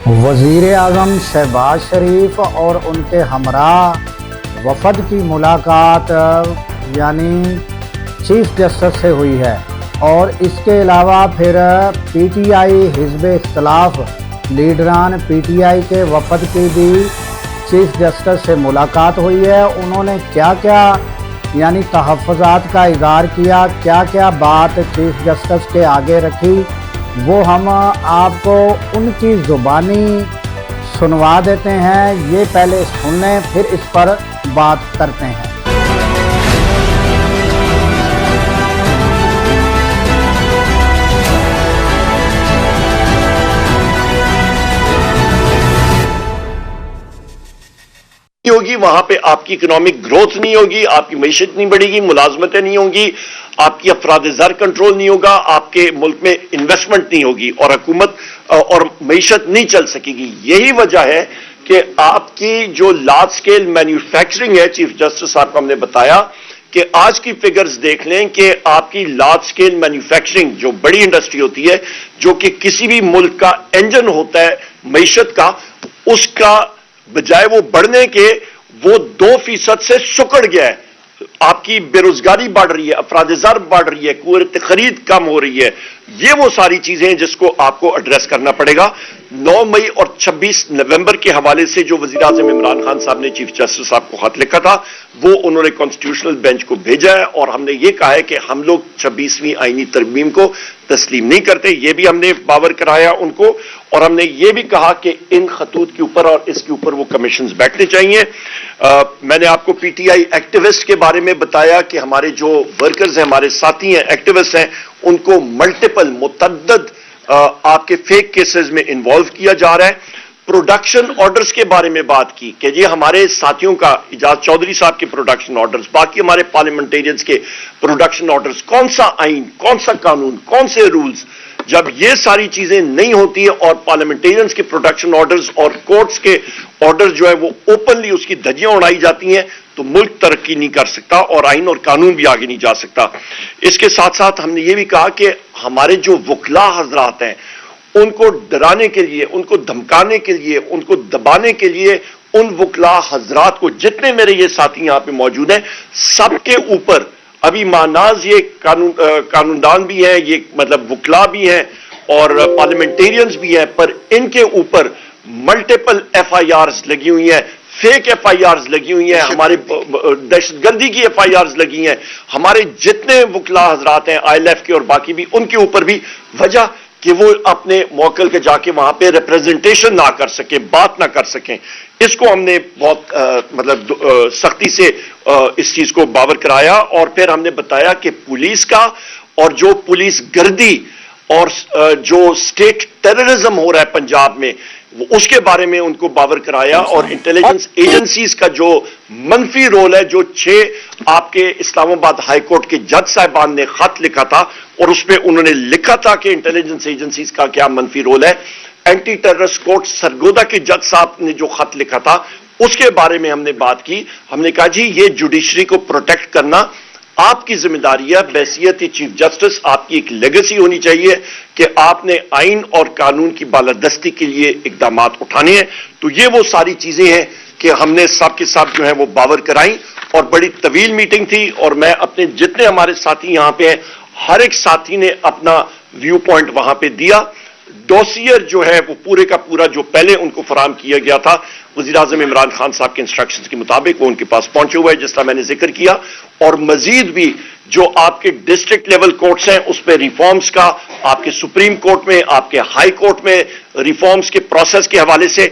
وزیر اعظم شہباز شریف اور ان کے ہمراہ وفد کی ملاقات یعنی چیف جسٹس سے ہوئی ہے، اور اس کے علاوہ پھر پی ٹی آئی حزب اختلاف لیڈران پی ٹی آئی کے وفد کی بھی چیف جسٹس سے ملاقات ہوئی ہے۔ انہوں نے کیا کیا یعنی تحفظات کا اظہار کیا، کیا کیا بات چیف جسٹس کے آگے رکھی، وہ ہم آپ کو ان کی زبانی سنوا دیتے ہیں۔ یہ پہلے سن لیں، پھر اس پر بات کرتے ہیں۔ ہوگی وہاں پہ آپ کی اکنامک گروتھ نہیں ہوگی، آپ کی معیشت نہیں بڑھے گی، ملازمتیں نہیں ہوں گی، آپ کی افراد زر کنٹرول نہیں ہوگا، آپ کے ملک میں انویسٹمنٹ نہیں ہوگی، اور حکومت اور معیشت نہیں چل سکے گی۔ یہی وجہ ہے کہ آپ کی جو لارج سکیل مینوفیکچرنگ ہے، چیف جسٹس صاحب کو ہم نے بتایا کہ آج کی فگرز دیکھ لیں کہ آپ کی لارج سکیل مینوفیکچرنگ جو بڑی انڈسٹری ہوتی ہے، جو کہ کسی بھی ملک کا انجن ہوتا ہے معیشت کا، اس کا بجائے وہ بڑھنے کے وہ 2% سے سکڑ گیا ہے۔ آپ کی بے روزگاری بڑھ رہی ہے، افراد زر بڑھ رہی ہے، قوت خرید کم ہو رہی ہے۔ یہ وہ ساری چیزیں ہیں جس کو آپ کو ایڈریس کرنا پڑے گا۔ 9 مئی اور 26 نومبر کے حوالے سے جو وزیر اعظم عمران خان صاحب نے چیف جسٹس صاحب کو خط لکھا تھا، وہ انہوں نے کانسٹیٹیوشنل بینچ کو بھیجا ہے، اور ہم نے یہ کہا ہے کہ ہم لوگ 26ویں آئینی ترمیم کو تسلیم نہیں کرتے۔ یہ بھی ہم نے باور کرایا ان کو، اور ہم نے یہ بھی کہا کہ ان خطوط کے اوپر اور اس کے اوپر وہ کمیشنز بیٹھنے چاہیے۔ میں نے آپ کو پی ٹی آئی ایکٹیوسٹ کے بارے میں بتایا کہ ہمارے جو ورکرز ہیں، ہمارے ساتھی ہیں، ایکٹیوسٹ ہیں، ان کو ملٹیپل متعدد آپ کے فیک کیسز میں انوالو کیا جا رہا ہے۔ پروڈکشن آرڈرز کے بارے میں بات کی کہ یہ ہمارے ساتھیوں کا، اعجاز چودھری صاحب کے پروڈکشن آرڈرز، باقی ہمارے پارلیمنٹیرینز کے پروڈکشن آرڈرز، کون سا آئین، کون سا قانون، کون سے رولز، جب یہ ساری چیزیں نہیں ہوتی ہیں اور پارلیمنٹیرینز کے پروڈکشن آرڈرز اور کورٹس کے آرڈرز جو ہے وہ اوپنلی اس کی دھجیاں اڑائی جاتی ہیں، تو ملک ترقی نہیں کر سکتا اور آئین اور قانون بھی آگے نہیں جا سکتا۔ اس کے ساتھ ساتھ ہم نے یہ بھی کہا کہ ہمارے جو وکلا حضرات ہیں، ان کو ڈرانے کے لیے، ان کو دھمکانے کے لیے، ان کو دبانے کے لیے، ان وکلا حضرات کو، جتنے میرے یہ ساتھی یہاں پہ موجود ہیں، سب کے اوپر ابھی ماناز یہ قانوندان بھی ہیں، یہ مطلب وکلا بھی ہیں اور پارلیمنٹیرینز بھی ہیں، پر ان کے اوپر ملٹیپل ایف آئی آرز لگی ہوئی ہیں، فیک ایف آئی آرز لگی ہوئی ہیں، ہمارے دہشت گردی کی ایف آئی آرز لگی ہیں، ہمارے جتنے وکلا حضرات ہیں آئی ایل ایف کے اور باقی بھی، ان کے اوپر بھی، وجہ کہ وہ اپنے موکل کے جا کے وہاں پہ ریپریزنٹیشن نہ کر سکیں، بات نہ کر سکیں۔ اس کو ہم نے بہت مطلب سختی سے اس چیز کو باور کرایا، اور پھر ہم نے بتایا کہ پولیس کا اور جو پولیس گردی اور جو اسٹیٹ ٹیررزم ہو رہا ہے پنجاب میں، اس کے بارے میں ان کو باور کرایا، اور انٹیلیجنس ایجنسیز کا جو منفی رول ہے، جو 6 آپ کے اسلام آباد ہائی کورٹ کے جج صاحبان نے خط لکھا تھا، اور اس پہ انہوں نے لکھا تھا کہ انٹیلیجنس ایجنسیز کا کیا منفی رول ہے۔ اینٹی ٹیررسٹ کورٹ سرگودا کے جج صاحب نے جو خط لکھا تھا، اس کے بارے میں ہم نے بات کی۔ ہم نے کہا جی یہ جوڈیشری کو پروٹیکٹ کرنا آپ کی ذمہ داری ہے، بحیثیت چیف جسٹس آپ کی ایک لیگیسی ہونی چاہیے کہ آپ نے آئین اور قانون کی بالادستی کے لیے اقدامات اٹھانے ہیں۔ تو یہ وہ ساری چیزیں ہیں کہ ہم نے سب کے ساتھ جو ہے وہ باور کرائیں، اور بڑی طویل میٹنگ تھی، اور میں اپنے جتنے ہمارے ساتھی یہاں پہ ہیں، ہر ایک ساتھی نے اپنا ویو پوائنٹ وہاں پہ دیا۔ ڈوسیئر جو ہے وہ پورے کا پورا جو پہلے ان کو فراہم کیا گیا تھا وزیر اعظم عمران خان صاحب کے انسٹرکشنز کے مطابق، وہ ان کے پاس پہنچے ہوئے ہیں، جس طرح میں نے ذکر کیا، اور مزید بھی جو آپ کے ڈسٹرکٹ لیول کورٹس ہیں اس پہ ریفارمز کا، آپ کے سپریم کورٹ میں، آپ کے ہائی کورٹ میں ریفارمز کے پروسیس کے حوالے سے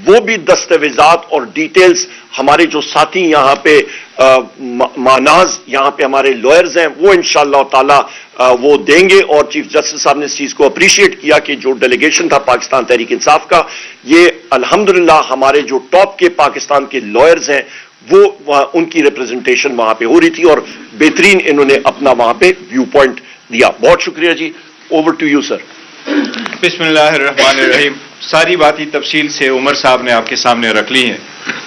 وہ بھی دستاویزات اور ڈیٹیلز ہمارے جو ساتھی یہاں پہ ماناز یہاں پہ ہمارے لائرز ہیں، وہ انشاءاللہ تعالی وہ دیں گے۔ اور چیف جسٹس صاحب نے اس چیز کو اپریشیٹ کیا کہ جو ڈیلیگیشن تھا پاکستان تحریک انصاف کا، یہ الحمدللہ ہمارے جو ٹاپ کے پاکستان کے لائرز ہیں، وہ ان کی ریپریزنٹیشن وہاں پہ ہو رہی تھی، اور بہترین انہوں نے اپنا وہاں پہ ویو پوائنٹ دیا۔ بہت شکریہ جی، اوور ٹو یو سر۔ بسم اللہ الرحمن الرحیم۔ ساری باتیں تفصیل سے عمر صاحب نے آپ کے سامنے رکھ لی ہیں۔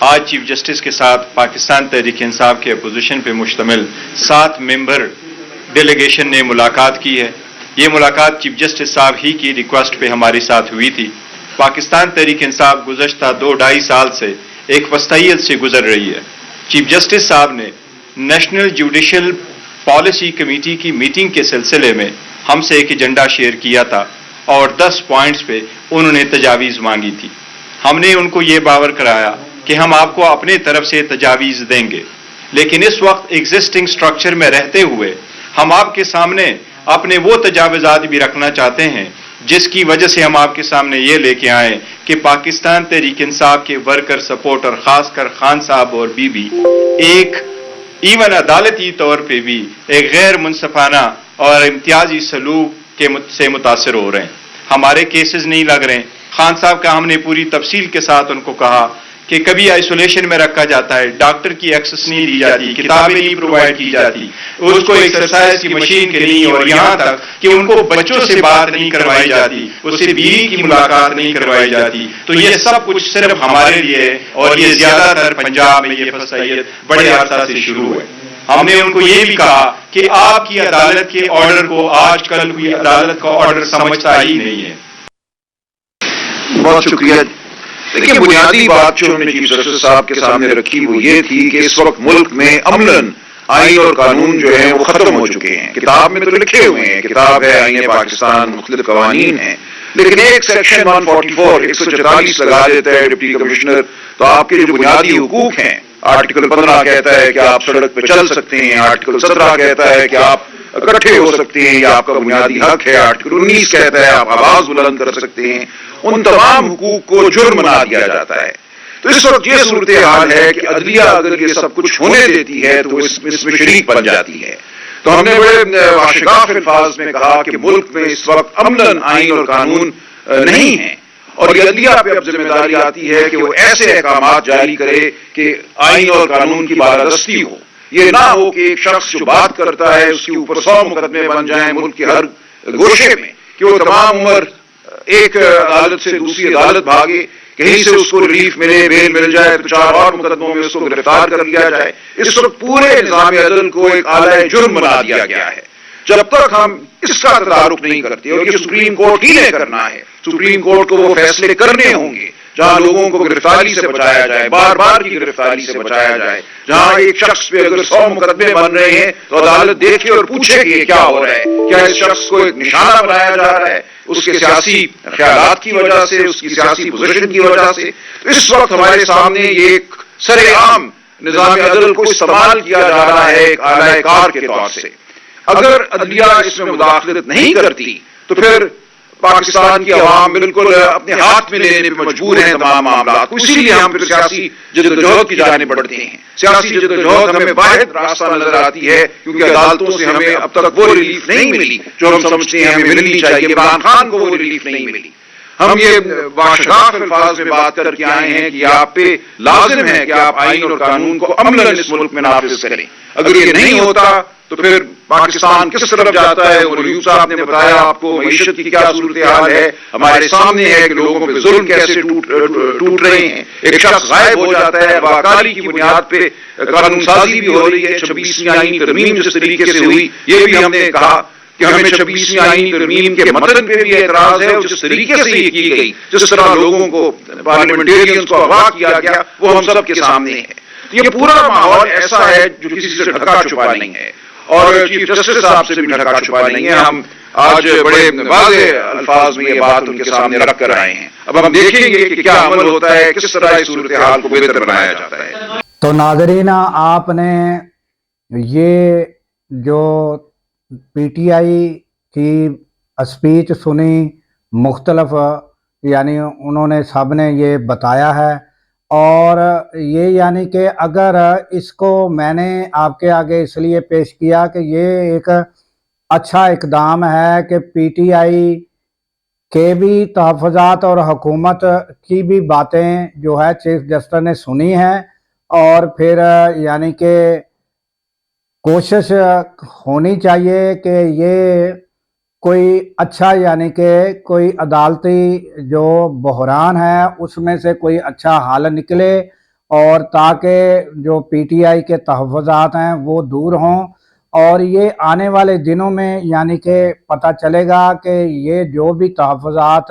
آج چیف جسٹس کے ساتھ پاکستان تحریک انصاف کے اپوزیشن پہ مشتمل 7 ممبر ڈیلیگیشن نے ملاقات کی ہے۔ یہ ملاقات چیف جسٹس صاحب ہی کی ریکویسٹ پہ ہمارے ساتھ ہوئی تھی۔ پاکستان تحریک انصاف گزشتہ 2-2.5 سال سے ایک وسطیت سے گزر رہی ہے۔ چیف جسٹس صاحب نے نیشنل جوڈیشل پالیسی کمیٹی کی میٹنگ کے سلسلے میں ہم سے ایک ایجنڈا شیئر کیا تھا اور 10 پوائنٹس پہ انہوں نے تجاویز مانگی تھی۔ ہم نے ان کو یہ باور کرایا کہ ہم آپ کو اپنے طرف سے تجاویز دیں گے، لیکن اس وقت ایگزسٹنگ سٹرکچر میں رہتے ہوئے ہم آپ کے سامنے اپنے وہ تجاویزات بھی رکھنا چاہتے ہیں جس کی وجہ سے ہم آپ کے سامنے یہ لے کے آئیں کہ پاکستان تحریک انصاف کے ورکر سپورٹر خاص کر خان صاحب اور بی بی ایک ایون عدالتی طور پہ بھی ایک غیر منصفانہ اور امتیازی سلوک سے متاثر ہو رہے ہیں۔ ہمارے کیسز نہیں لگ رہے ہیں۔ خان صاحب کا ہم نے پوری تفصیل کے ساتھ ان کو کہا کہ کبھی آئسولیشن میں رکھا جاتا ہے، ڈاکٹر کی ایکسس نہیں دی جاتی، کتابیں نہیں پرووائڈ کی جاتی، اس کو ایکسرسائز کی مشین کے نہیں، اور یہاں تک کہ ان کو بچوں سے بات نہیں کروائی جاتی، اس سے بیوی کی ملاقات نہیں کروائی جاتی۔ تو یہ سب کچھ صرف ہمارے لیے ہے، اور یہ زیادہ تر پنجاب میں یہ فسائیت بڑے عرصہ سے شروع ہے۔ ہم نے ان کو یہ بھی کہا کہ آپ کی عدالت کے آرڈر کو آج کل کوئی عدالت کا آرڈر سمجھتا ہی نہیں ہے۔ بہت شکریہ۔ دیکھیں، بنیادی بات جو ہم نے چیف جسٹس صاحب کے سامنے رکھی وہ یہ تھی کہ اس وقت ملک میں عملاً آئین اور قانون جو ہیں وہ ختم ہو چکے ہیں۔ کتاب میں تو لکھے ہوئے ہیں، کتاب ہے آئین پاکستان، مختلف قوانین ہیں، لیکن ایک سیکشن 144 144 لگا دیتا ہے ڈپٹی کمشنر، تو آپ کے جو بنیادی حقوق ہیں، آرٹیکل 15 کہتا ہے کہ آپ سڑک پہ چل سکتے ہیں، آرٹیکل 17 کہتا ہے کہ آپ اکٹھے ہو سکتے ہیں، یہ آپ کا بنیادی حق ہے، آرٹیکل 19 کہتا ہے آپ آواز بلند کر سکتے ہیں، ان تمام حقوق کو جرم بنا دیا جاتا ہے۔ تو اس وقت یہ صورتحال ہے کہ عدلیہ اگر یہ سب کچھ ہونے دیتی ہے تو اس میں شریک بن جاتی ہے۔ تو ہم نے بڑے واشگاف الفاظ میں کہا کہ ملک میں اس وقت عملاً آئین اور قانون نہیں ہے، اور یہ عدلیہ پہ اب ذمہ داری آتی ہے کہ وہ ایسے احکامات جاری کرے کہ آئین اور قانون کی بالادستی ہو۔ یہ نہ ہو کہ ایک شخص جو بات کرتا ہے اس کے اوپر 100 مقدمے بن جائیں ملک کے ہر گوشے میں، کہ وہ تمام عمر ایک عدالت سے دوسری عدالت بھاگے، کہیں سے اس کو ریلیف ملے، بیل مل جائے تو 4 اور مقدموں میں اس کو گرفتار کر لیا جائے۔ اس وقت پورے نظام عدل کو ایک اعلی جرم بنا دیا گیا ہے۔ جب تک ہم اس کا تدارک نہیں کرتے، اور یہ سپریم کورٹ ہی نے کرنا ہے، سپریم کورٹ کو وہ فیصلے کرنے ہوں گے جہاں لوگوں کو گرفتاری سے بچایا جائے، بار بار کی گرفتاری سے بچایا جائے، جہاں ایک شخص پہ اگر 100 مقدمے بن رہے ہیں تو عدالت دیکھے اور پوچھے کہ یہ کیا ہو رہا ہے، کیا اس شخص کو ایک نشانہ بنایا جا رہا ہے اس کے سیاسی خیالات کی وجہ سے، اس کی سیاسی پوزیشن کی وجہ سے۔ اس وقت ہمارے سامنے یہ ایک سر عام نظام عدل کو استعمال کیا جا رہا ہے ایک اعلی کار کے طور سے۔ اگر عدلیہ اس میں مداخلت نہیں کرتی تو پھر پاکستان کی عوام بالکل اپنے ہاتھ میں لینے پہ مجبور ہیں تمام معاملات کو، اسی لیے ہم پھر سیاسی جدوجہد کی جانب بڑھتے ہیں۔ سیاسی جدوجہد ہمیں واحد راستہ نظر آتی ہے، کیونکہ عدالتوں سے ہمیں اب تک وہ ریلیف نہیں ملی جو ہم سمجھتے ہیں ہمیں ملنی چاہیے۔ عمران خان کو وہ ریلیف نہیں ملی۔ ہم یہ باشگاف الفاظ میں بات کر کے آئے ہیں کہ آپ پہ لازم ہے کہ آپ آئین اور قانون کو عملاً اس ملک میں نافذ کریں۔ اگر یہ نہیں ہوتا تو پھر پاکستان کس طرف جاتا ہے؟ مولوی صاحب نے بتایا آپ کو معیشت کی کیا صورتحال ہے، ہمارے سامنے ہے کہ لوگوں پہ ظلم کیسے ٹوٹ رہے ہیں۔ ایک شخص غائب ہو جاتا ہے، باکاری کی بنیاد پہ قانون سازی بھی ہو رہی ہے۔ 26ویں آئینی ترمیم جس طریقے سے ہوئی، یہ بھی ہم نے کہا کہ ہمیں 26ویں آئینی ترمیم کے متن پہ بھی اعتراض ہے، اور جس طریقے سے یہ کی گئی، جس طرح لوگوں کو پارلیمنٹیرینز کو اغوا کیا گیا، وہ ہم سب کے سامنے ہے۔ یہ پورا ماحول ایسا ہے جو کسی سے ڈھکا چھپا نہیں ہے، اور چیف جسٹس صاحب سے بھی ڈھکا چھپا نہیں ہے۔ ہم آج بڑے واضح الفاظ میں یہ بات ان کے سامنے رکھ کر آئے ہیں۔ اب ہم دیکھیں گے کہ کیا عمل ہوتا ہے، کس طرح اس صورتحال کو بہتر بنایا جاتا ہے۔ تو ناظرین، آپ نے یہ جو پی ٹی آئی کی اسپیچ سنی، مختلف یعنی انہوں نے سب نے یہ بتایا ہے، اور یہ یعنی کہ اگر اس کو میں نے آپ کے آگے اس لیے پیش کیا کہ یہ ایک اچھا اقدام ہے کہ پی ٹی آئی کے بھی تحفظات اور حکومت کی بھی باتیں جو ہے چیف جسٹس نے سنی ہیں، اور پھر یعنی کہ کوشش ہونی چاہیے کہ یہ کوئی اچھا یعنی کہ کوئی عدالتی جو بحران ہے اس میں سے کوئی اچھا حل نکلے، اور تاکہ جو پی ٹی آئی کے تحفظات ہیں وہ دور ہوں، اور یہ آنے والے دنوں میں یعنی کہ پتہ چلے گا کہ یہ جو بھی تحفظات